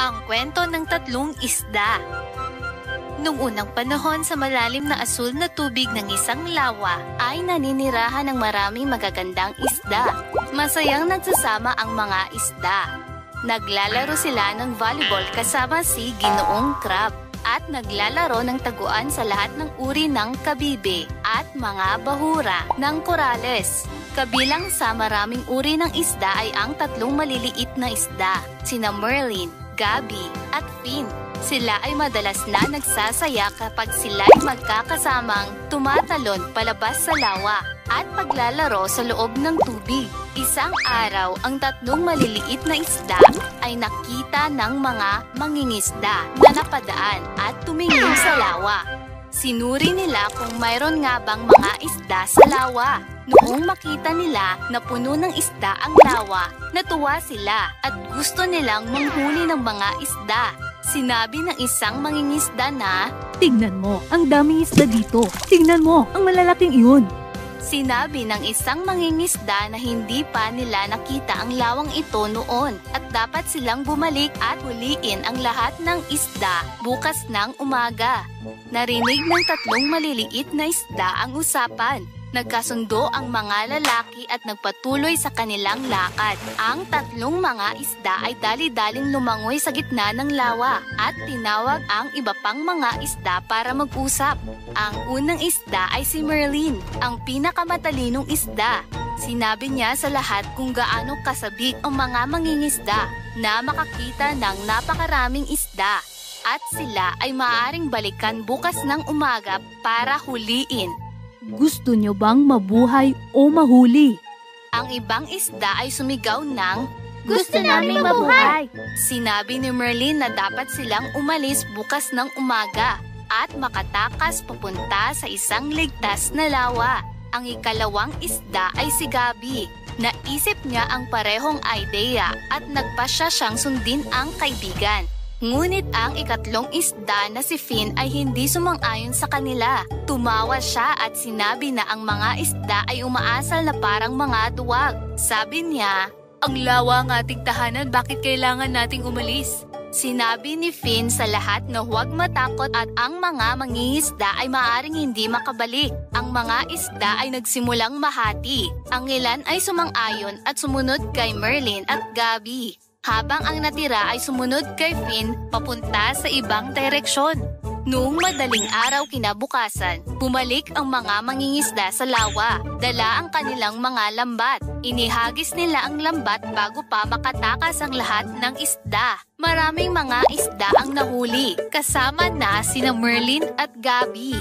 Ang kwento ng tatlong isda. Noong unang panahon sa malalim na asul na tubig ng isang lawa ay naninirahan ng maraming magagandang isda. Masayang nagsasama ang mga isda. Naglalaro sila ng volleyball kasama si Ginoong Crab at naglalaro ng taguan sa lahat ng uri ng kabibe at mga bahura ng korales. Kabilang sa maraming uri ng isda ay ang tatlong maliliit na isda, sina Merlin, Gabi at Finn. Sila ay madalas na nagsasaya kapag sila ay magkakasamang tumatalon palabas sa lawa at paglalaro sa loob ng tubig. Isang araw, ang tatlong maliliit na isda ay nakita ng mga mangingisda na napadaan at tumingin sa lawa. Sinuri nila kung mayroon nga bang mga isda sa lawa. Noong makita nila na puno ng isda ang lawa, natuwa sila at gusto nilang manghuli ng mga isda. Sinabi ng isang mangingisda na, "Tignan mo, ang daming isda dito. Tignan mo, ang malalaking iyon." Sinabi ng isang mangingisda na hindi pa nila nakita ang lawang ito noon at dapat silang bumalik at huliin ang lahat ng isda bukas ng umaga. Narinig ng tatlong maliliit na isda ang usapan. Nagkasundo ang mga lalaki at nagpatuloy sa kanilang lakad. Ang tatlong mga isda ay dali-daling lumangoy sa gitna ng lawa at tinawag ang iba pang mga isda para mag-usap. Ang unang isda ay si Merlin, ang pinakamatalinong isda. Sinabi niya sa lahat kung gaano kasabik ang mga mangingisda na makakita ng napakaraming isda at sila ay maaaring balikan bukas ng umaga para huliin. Gusto nyo bang mabuhay o mahuli? Ang ibang isda ay sumigaw ng, "Gusto naming mabuhay!" Sinabi ni Merlin na dapat silang umalis bukas ng umaga at makatakas papunta sa isang ligtas na lawa. Ang ikalawang isda ay si Gabi. Naisip niya ang parehong idea at nagpasya siyang sundin ang kaibigan. Ngunit ang ikatlong isda na si Finn ay hindi sumang-ayon sa kanila. Tumawa siya at sinabi na ang mga isda ay umaasal na parang mga duwag. Sabi niya, "Ang lawa ng ating tahanan, bakit kailangan nating umalis?" Sinabi ni Finn sa lahat na huwag matakot at ang mga mangingisda ay maaaring hindi makabalik. Ang mga isda ay nagsimulang mahati. Ang ilan ay sumang-ayon at sumunod kay Merlin at Gabi, habang ang natira ay sumunod kay Finn papunta sa ibang direksyon. Noong madaling araw kinabukasan, bumalik ang mga mangingisda sa lawa. Dala ang kanilang mga lambat. Inihagis nila ang lambat bago pa makatakas ang lahat ng isda. Maraming mga isda ang nahuli, kasama na sina Merlin at Gabi.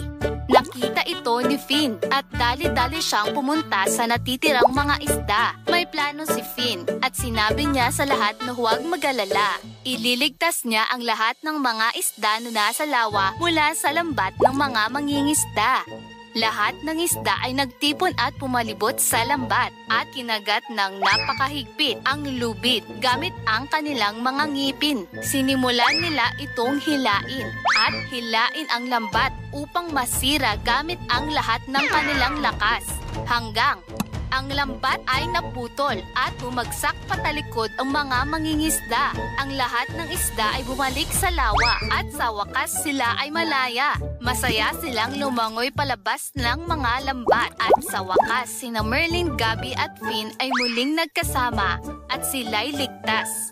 Nakita ito ni Finn at dali-dali siyang pumunta sa natitirang mga isda. May plano si Finn at sinabi niya sa lahat na huwag mag-alala. Ililigtas niya ang lahat ng mga isda na nasa lawa mula sa lambat ng mga mangingisda. Lahat ng isda ay nagtipon at pumalibot sa lambat at kinagat ng napakahigpit ang lubid gamit ang kanilang mga ngipin. Sinimulan nila itong hilain at hilain ang lambat upang masira gamit ang lahat ng kanilang lakas. Hanggang ang lambat ay naputol at bumagsak patalikod ang mga mangingisda. Ang lahat ng isda ay bumalik sa lawa at sa wakas sila ay malaya. Masaya silang lumangoy palabas ng mga lambat at sa wakas sina Merlin, Gabi at Finn ay muling nagkasama at sila'y ligtas.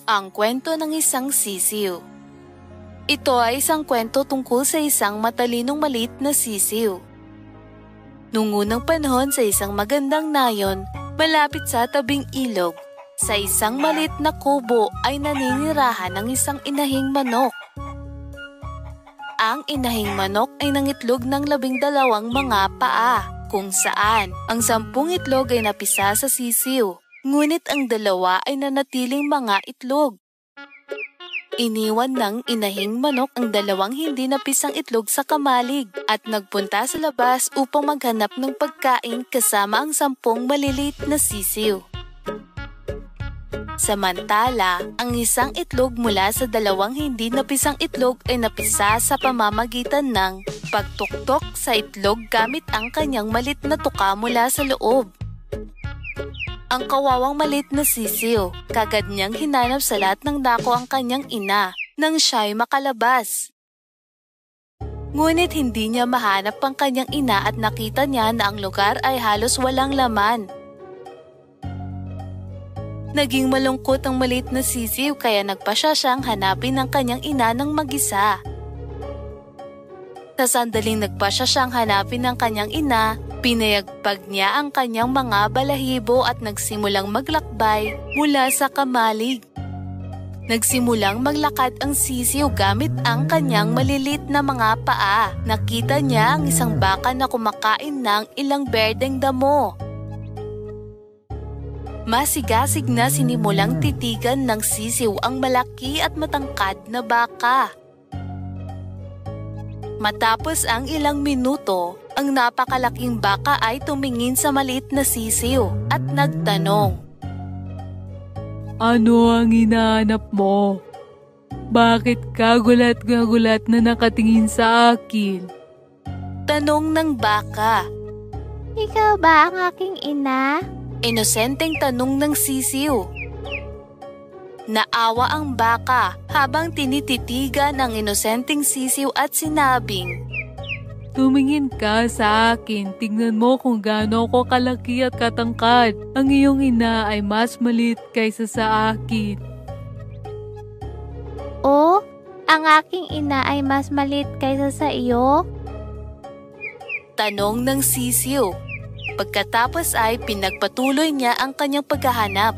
Ang kwento ng isang sisiw. Ito ay isang kwento tungkol sa isang matalinong maliit na sisiw. Noong unang panahon sa isang magandang nayon, malapit sa tabing ilog, sa isang maliit na kubo ay naninirahan ng isang inahing manok. Ang inahing manok ay nangitlog ng 12 mga paa, kung saan ang 10 itlog ay napisa sa sisiw, ngunit ang 2 ay nanatiling mga itlog. Iniwan ng inahing manok ang 2 hindi napisang itlog sa kamalig at nagpunta sa labas upang maghanap ng pagkain kasama ang 10 maliliit na sisiw. Samantala, ang isang itlog mula sa 2 hindi napisang itlog ay napisa sa pamamagitan ng pagtuktok sa itlog gamit ang kanyang malit na tuka mula sa loob. Ang kawawang maliit na sisiw, kagad niyang hinanap sa lahat ng dako ang kanyang ina nang siya'y makalabas. Ngunit hindi niya mahanap ang kanyang ina at nakita niya na ang lugar ay halos walang laman. Naging malungkot ang maliit na sisiw kaya nagpasya siyang hanapin ang kanyang ina ng mag-isa. Sa sandaling nagpasya siyang hanapin ang kanyang ina, pinayagpag niya ang kanyang mga balahibo at nagsimulang maglakbay mula sa kamalig. Nagsimulang maglakad ang sisiw gamit ang kanyang malilit na mga paa. Nakita niya ang isang baka na kumakain ng ilang berdeng damo. Masigasig na sinimulang titigan ng sisiw ang malaki at matangkad na baka. Matapos ang ilang minuto, ang napakalaking baka ay tumingin sa maliit na sisiw at nagtanong. Ano ang hinahanap mo? Bakit ka gulat na nakatingin sa akin? Tanong ng baka. Ikaw ba ang aking ina? Inosenteng tanong ng sisiw. Naawa ang baka habang tinititigan ang inosenteng sisiw at sinabing, Tumingin ka sa akin, tingnan mo kung gaano ako kalaki at katangkad. Ang iyong ina ay mas maliit kaysa sa akin. O, ang aking ina ay mas maliit kaysa sa iyo? Tanong ng sisiw. Pagkatapos ay pinagpatuloy niya ang kanyang paghahanap.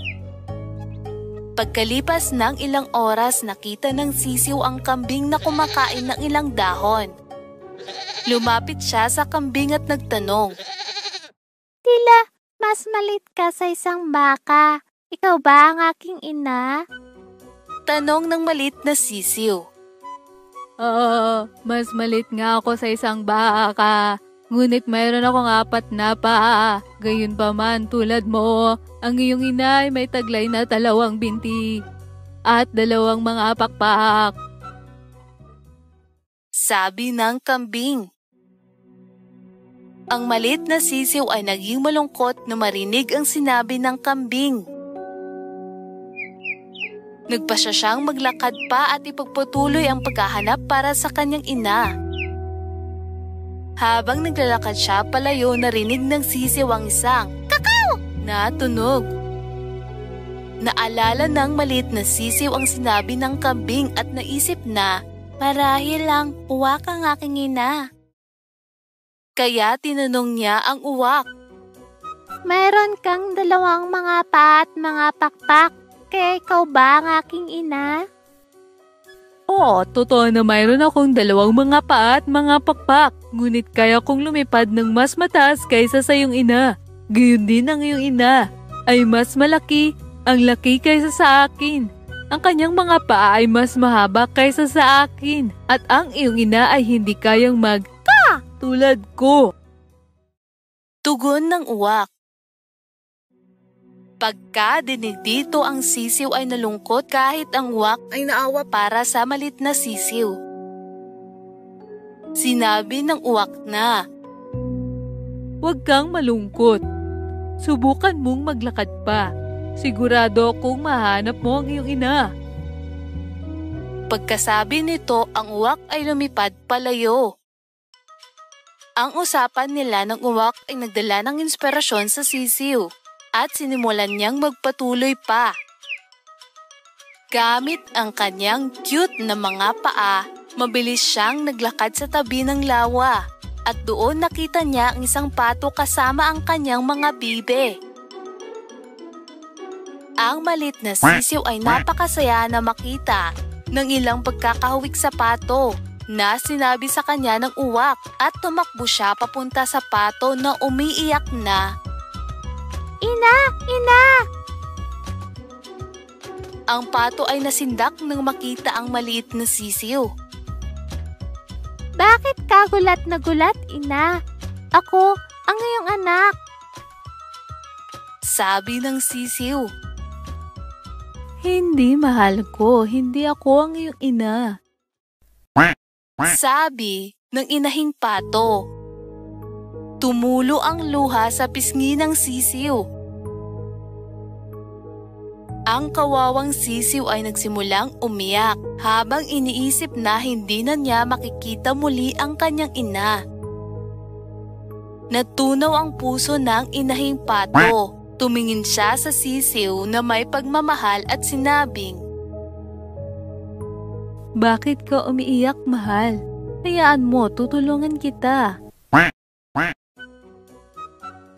Pagkalipas ng ilang oras, nakita ng sisiw ang kambing na kumakain ng ilang dahon. Lumapit siya sa kambing at nagtanong. Tila, mas maliit ka sa isang baka. Ikaw ba ang aking ina? Tanong ng maliit na sisiw. Mas maliit nga ako sa isang baka. Ngunit mayroon akong 4 na paa. Gayunpaman tulad mo, ang iyong ina ay may taglay na 2 binti at 2 mga pakpak. Sabi ng kambing. Ang maliit na sisiw ay naging malungkot na marinig ang sinabi ng kambing. Nagpasya siyang maglakad pa at ipagpatuloy ang paghahanap para sa kanyang ina. Habang naglalakad siya palayo, narinig ng sisiw ang isang "Kakaw!" na tunog. Naalala ng maliit na sisiw ang sinabi ng kambing at naisip na, marahil lang uwak ang aking ina. Kaya tinanong niya ang uwak. Mayroon kang 2 mga paa at mga pakpak. Kaya ikaw ba ang aking ina? Oo, totoo na mayroon akong 2 mga paa at mga pakpak. Ngunit kaya kong lumipad ng mas mataas kaysa sa iyong ina. Gayon din ang iyong ina ay mas malaki, ang laki kaysa sa akin. Ang kanyang mga paa ay mas mahaba kaysa sa akin. At ang iyong ina ay hindi kayang mag-ka tulad ko. Tugon ng uwak. Pagka dinig dito ang sisiw ay nalungkot kahit ang uwak ay naawa para sa malit na sisiw. Sinabi ng uwak na, Huwag kang malungkot. Subukan mong maglakad pa. Sigurado akong mahanap mo ang iyong ina. Pagkasabi nito, ang uwak ay lumipad palayo. Ang usapan nila ng uwak ay nagdala ng inspirasyon sa sisiw at sinimulan niyang magpatuloy pa. Gamit ang kanyang cute na mga paa, mabilis siyang naglakad sa tabi ng lawa at doon nakita niya ang isang pato kasama ang kanyang mga bibe. Ang malit na sisiw ay napakasaya na makita ng ilang pagkakahawik sa pato na sinabi sa kanya ng uwak at tumakbo siya papunta sa pato na umiiyak na, Ina! Ina! Ang pato ay nasindak nang makita ang maliit na sisiw. Bakit ka gulat na gulat, ina? Ako ang iyong anak. Sabi ng sisiw. Hindi, mahal ko. Hindi ako ang iyong ina. Sabi ng inahing pato. Tumulo ang luha sa pisngi ng sisiw. Ang kawawang sisiw ay nagsimulang umiyak habang iniisip na hindi na niya makikita muli ang kanyang ina. Natunaw ang puso ng inahing pato. Tumingin siya sa sisiw na may pagmamahal at sinabing, Bakit ka umiiyak, mahal? Hayaan mo, tutulungan kita.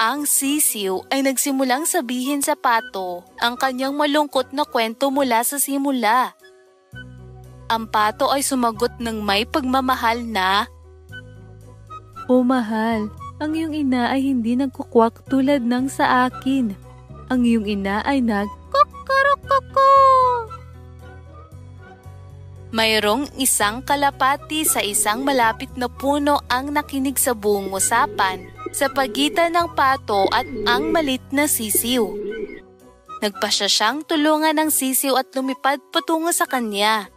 Ang sisiw ay nagsimulang sabihin sa pato ang kanyang malungkot na kwento mula sa simula. Ang pato ay sumagot ng may pagmamahal na, O mahal, ang iyong ina ay hindi nagkukwak tulad ng sa akin. Ang iyong ina ay nag-kukurukoko. Mayroong isang kalapati sa isang malapit na puno ang nakinig sa buong usapan sa pagitan ng pato at ang malit na sisiw. Nagpasya siyang tulungan ng sisiw at lumipad patungo sa kanya.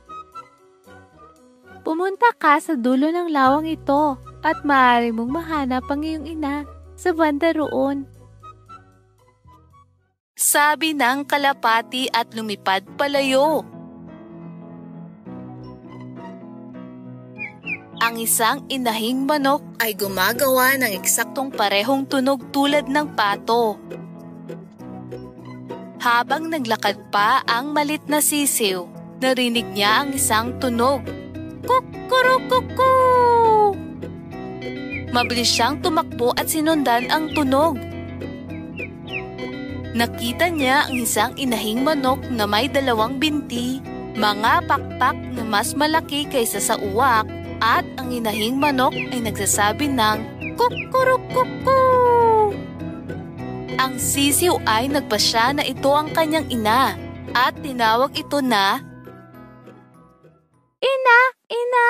Pumunta ka sa dulo ng lawang ito at maaari mong mahanap ang iyong ina sa banda roon. Sabi ng kalapati at lumipad palayo. Ang isang inahing manok ay gumagawa ng eksaktong parehong tunog tulad ng pato. Habang naglakad pa ang malit na sisiw, narinig niya ang isang tunog. Kukurukuku! Mabilis siyang tumakbo at sinundan ang tunog. Nakita niya ang isang inahing manok na may 2 binti, mga pakpak na mas malaki kaysa sa uwak, at ang inahing manok ay nagsasabi ng kukurukuku. Ang sisiw ay nagpasya na ito ang kanyang ina at tinawag ito na Ina! Ina!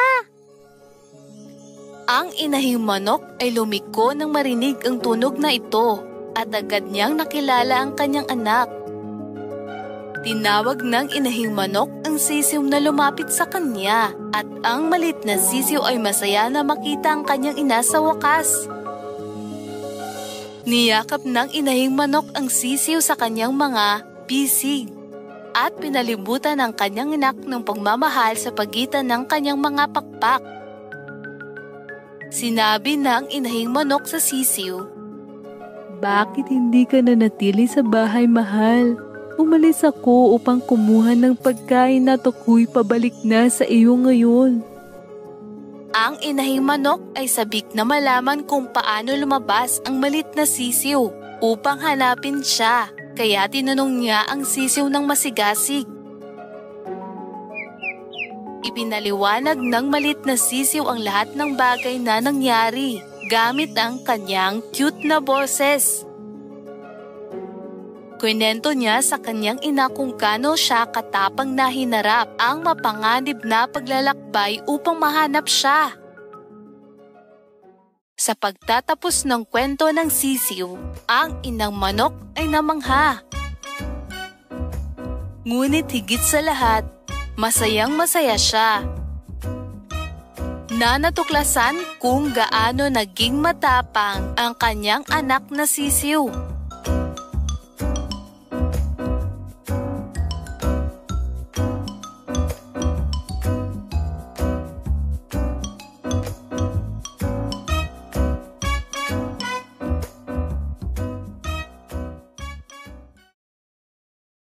Ang inahing manok ay lumiko nang marinig ang tunog na ito at agad niyang nakilala ang kanyang anak. Tinawag ng inahing manok ang sisiw na lumapit sa kanya at ang malit na sisiw ay masaya na makita ang kanyang ina sa wakas. Niyakap ng inahing manok ang sisiw sa kanyang mga pisig at pinalibutan ang kanyang anak ng pagmamahal sa pagitan ng kanyang mga pakpak. Sinabi ng inahing manok sa sisiw, Bakit hindi ka nanatili sa bahay, mahal? Umalis ako upang kumuha ng pagkain at ako'y pabalik na sa iyo ngayon. Ang inahing manok ay sabik na malaman kung paano lumabas ang malit na sisiw upang hanapin siya, kaya tinanong niya ang sisiw ng masigasig. Ipinaliwanag ng malit na sisiw ang lahat ng bagay na nangyari gamit ang kanyang cute na boses. Kwento niya sa kanyang ina kung kano siya katapang na hinarap ang mapanganib na paglalakbay upang mahanap siya. Sa pagtatapos ng kwento ng sisiw, ang inang manok ay namangha. Ngunit higit sa lahat, masayang masaya siya. Natuklasan kung gaano naging matapang ang kanyang anak na sisiw.